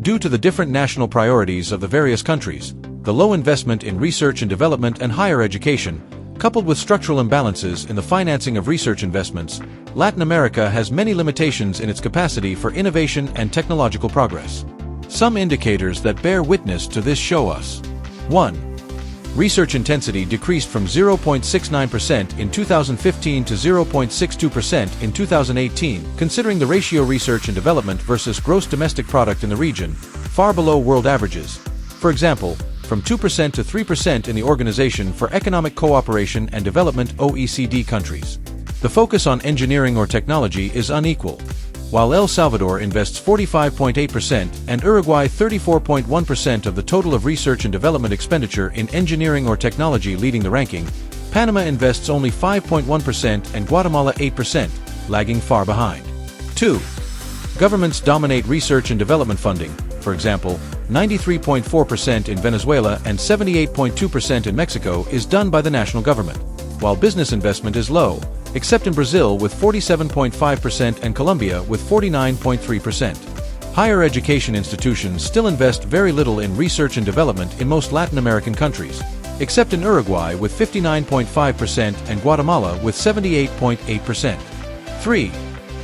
Due to the different national priorities of the various countries, the low investment in research and development and higher education, coupled with structural imbalances in the financing of research investments, Latin America has many limitations in its capacity for innovation and technological progress. Some indicators that bear witness to this show us. 1. Research intensity decreased from 0.69% in 2015 to 0.62% in 2018, considering the ratio research and development versus gross domestic product in the region, far below world averages. For example, from 2% to 3% in the Organization for Economic Cooperation and Development (OECD) countries. The focus on engineering or technology is unequal. While El Salvador invests 45.8% and Uruguay 34.1% of the total of research and development expenditure in engineering or technology leading the ranking, Panama invests only 5.1% and Guatemala 8%, lagging far behind. 2. Governments dominate research and development funding. For example, 93.4% in Venezuela and 78.2% in Mexico is done by the national government, while business investment is low, except in Brazil with 47.5% and Colombia with 49.3%. Higher education institutions still invest very little in research and development in most Latin American countries, except in Uruguay with 59.5% and Guatemala with 78.8%. 3.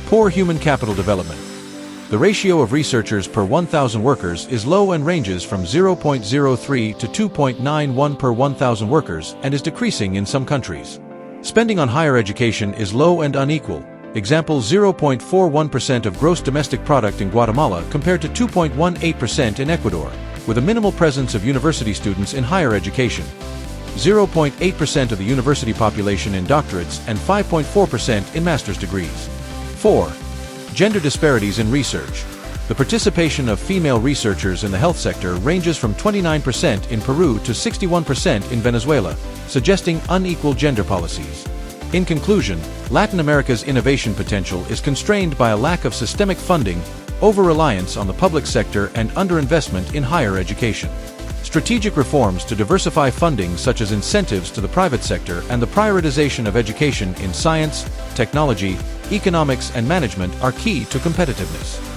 Poor human capital development. The ratio of researchers per 1,000 workers is low and ranges from 0.03 to 2.91 per 1,000 workers and is decreasing in some countries. Spending on higher education is low and unequal. Example 0.41% of gross domestic product in Guatemala compared to 2.18% in Ecuador, with a minimal presence of university students in higher education. 0.8% of the university population in doctorates and 5.4% in master's degrees. 4. Gender disparities in research. The participation of female researchers in the health sector ranges from 29% in Peru to 61% in Venezuela, suggesting unequal gender policies. In conclusion, Latin America's innovation potential is constrained by a lack of systemic funding, over-reliance on the public sector, and underinvestment in higher education. Strategic reforms to diversify funding, such as incentives to the private sector and the prioritization of education in science, technology, economics, and management, are key to competitiveness.